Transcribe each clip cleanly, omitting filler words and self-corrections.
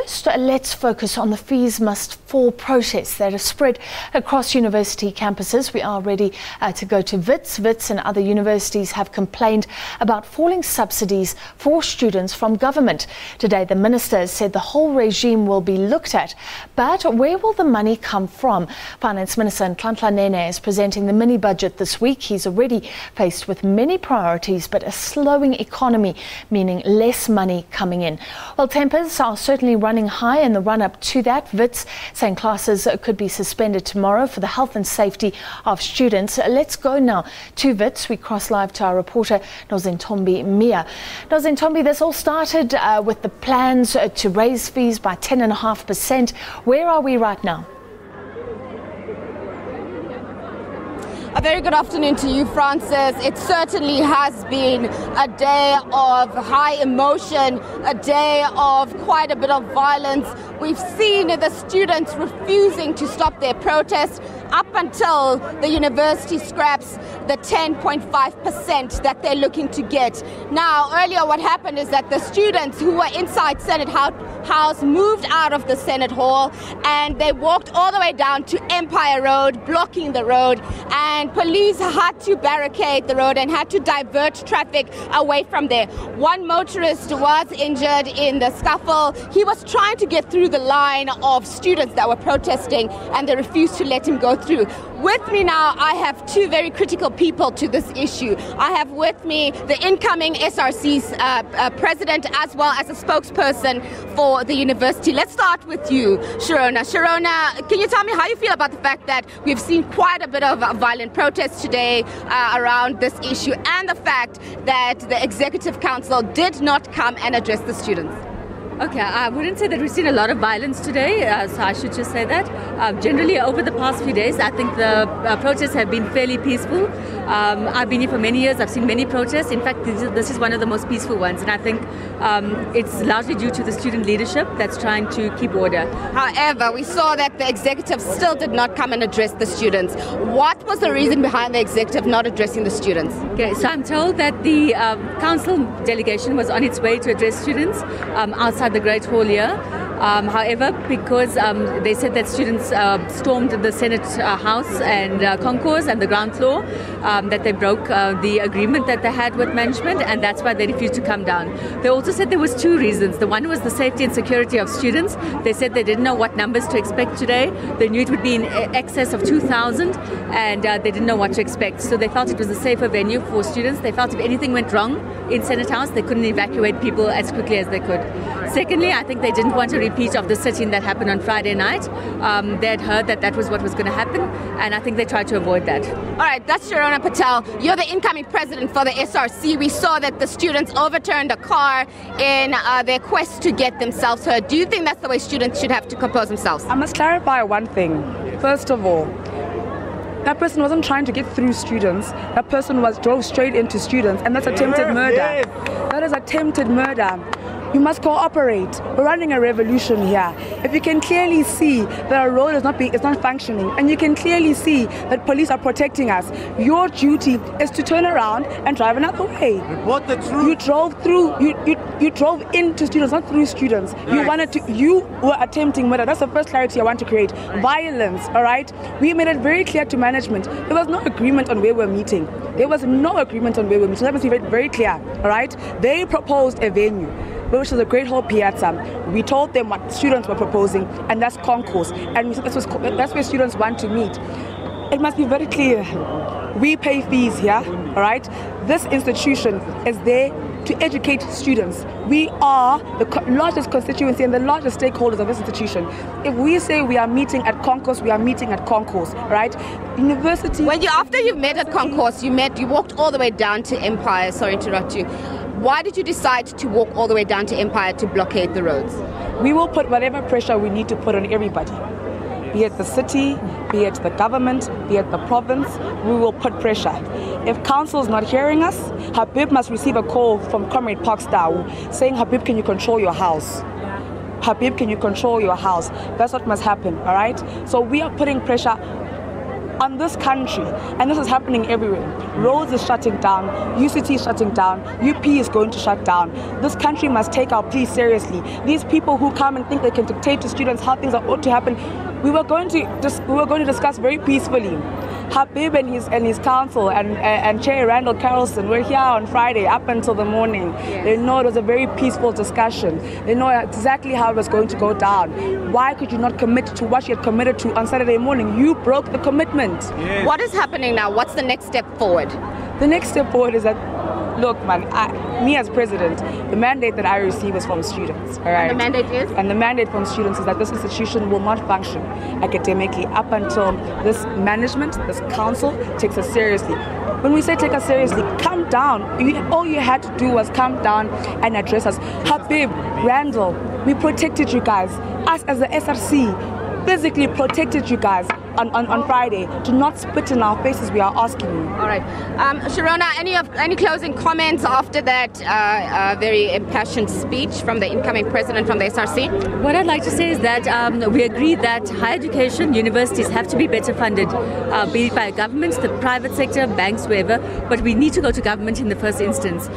First, let's focus on the Feesmust fall protests that have spread across university campuses. We are ready to go to Wits. Wits and other universities have complained about falling subsidies for students from government. Today, the minister said the whole regime will be looked at. But where will the money come from? Finance Minister Nhlanhla Nene is presenting the mini-budget this week. He's already faced with many priorities, but a slowing economy, meaning less money coming in. Well, tempers are certainly running high in the run-up to that. Wits saying classes could be suspended tomorrow for the health and safety of students. Let's go now to Wits. We cross live to our reporter Nzontimbi Miya. Nzontimbi, this all started with the plans to raise fees by 10.5%. Where are we right now? A very good afternoon to you, Francis. It certainly has been a day of high emotion, a day of quite a bit of violence. We've seen the students refusing to stop their protest up until the university scraps the 10.5% that they're looking to get. Now, earlier what happened is that the students who were inside Senate House moved out of the Senate Hall and they walked all the way down to Empire Road, blocking the road, and police had to barricade the road and had to divert traffic away from there. One motorist was injured in the scuffle. He was trying to get through the line of students that were protesting and they refused to let him go through. With me now, I have two very critical people to this issue. I have with me the incoming SRC's president as well as a spokesperson for the university. Let's start with you, Sharona. Sharona, can you tell me how you feel about the fact that we've seen quite a bit of violent protests today around this issue and the fact that the Executive Council did not come and address the students? Okay, I wouldn't say that we've seen a lot of violence today, so I should just say that. Generally, over the past few days, I think the protests have been fairly peaceful. I've been here for many years, I've seen many protests. In fact, this is one of the most peaceful ones, and I think it's largely due to the student leadership that's trying to keep order. However, we saw that the executive still did not come and address the students. What was the reason behind the executive not addressing the students? Okay, so I'm told that the council delegation was on its way to address students outside the Great Hall here. However, because they said that students stormed the Senate House and concourse and the ground floor, that they broke the agreement that they had with management, and that's why they refused to come down. They also said there was two reasons. The one was the safety and security of students. They said they didn't know what numbers to expect today. They knew it would be in excess of 2,000, and they didn't know what to expect. So they felt it was a safer venue for students. They felt if anything went wrong in Senate House, they couldn't evacuate people as quickly as they could. Secondly, I think they didn't want a repeat of the sit-in that happened on Friday night. They had heard that that was what was going to happen, and I think they tried to avoid that. All right, that's Sharona Patel. You're the incoming president for the SRC. We saw that the students overturned a car in their quest to get themselves heard. Do you think that's the way students should have to compose themselves? I must clarify one thing. First of all, that person wasn't trying to get through students. That person drove straight into students, and that's attempted murder. That is attempted murder. You must cooperate. We're running a revolution here. If you can clearly see that our road is not functioning, and you can clearly see that police are protecting us, your duty is to turn around and drive another way. Report the truth. You drove through. You drove into students, not through students. Right. You were attempting murder. That's the first clarity I want to create. Violence. All right. We made it very clear to management. There was no agreement on where we're meeting. There was no agreement on where we're meeting. Let me be very clear. All right. They proposed a venue, which is a Great Hall Piazza. We told them what students were proposing, and that's concourse. And that's where students want to meet. It must be very clear. We pay fees here, all right? This institution is there to educate students. We are the largest constituency and the largest stakeholders of this institution. If we say we are meeting at concourse, we are meeting at concourse, right? University... After you met at concourse, you walked all the way down to Empire. Sorry to interrupt you. Why did you decide to walk all the way down to Empire to blockade the roads? We will put whatever pressure we need to put on everybody. Be it the city, be it the government, be it the province, we will put pressure. If council is not hearing us, Habib must receive a call from Comrade Parkstow saying, Habib, can you control your house? Habib, can you control your house? That's what must happen, all right? So we are putting pressure on this country, and this is happening everywhere. Roads is shutting down, UCT is shutting down, UP is going to shut down. This country must take our plea seriously. These people who come and think they can dictate to students how things ought to happen, we were going to discuss very peacefully. Habib and his council and Chair Randall Carlson were here on Friday up until the morning. Yes. They know it was a very peaceful discussion. They know exactly how it was going to go down. Why could you not commit to what you had committed to on Saturday morning? You broke the commitment. Yes. What is happening now? What's the next step forward? The next step forward is that, look, man, me as president, the mandate that I receive is from students. All right? And the mandate is? And the mandate from students is that this institution will not function academically up until this management, this council, takes us seriously. When we say take us seriously, come down. All you had to do was come down and address us. Habib, Randall, we protected you guys. Us as the SRC physically protected you guys on Friday. Do not spit in our faces, we are asking you. All right. Sharona, any closing comments after that very impassioned speech from the incoming president from the SRC? What I'd like to say is that we agree that higher education, universities have to be better funded, be it by government, the private sector, banks, wherever, but we need to go to government in the first instance.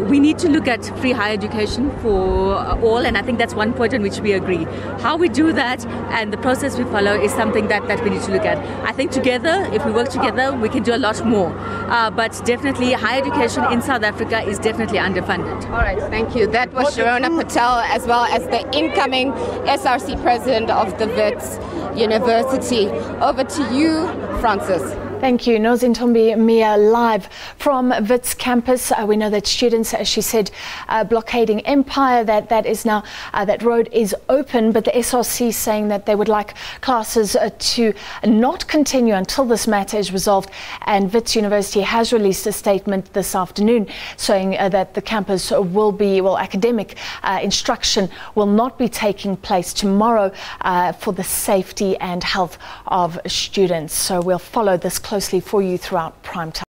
We need to look at free higher education for all, and I think that's one point on which we agree. How we do that and the process we follow is something that we need to look at. I think together, if we work together, we can do a lot more. But definitely, higher education in South Africa is definitely underfunded. All right, thank you. That was Sharona Patel, as well as the incoming SRC president of the Wits University. Over to you, Francis. Thank you. Nzontimbi Miya live from Wits campus. We know that students, as she said, blockading Empire, that is now, that road is open, but the SRC saying that they would like classes to not continue until this matter is resolved. And Wits University has released a statement this afternoon saying that the campus will be, academic instruction will not be taking place tomorrow for the safety and health of students. So we'll follow this closely for you throughout prime time.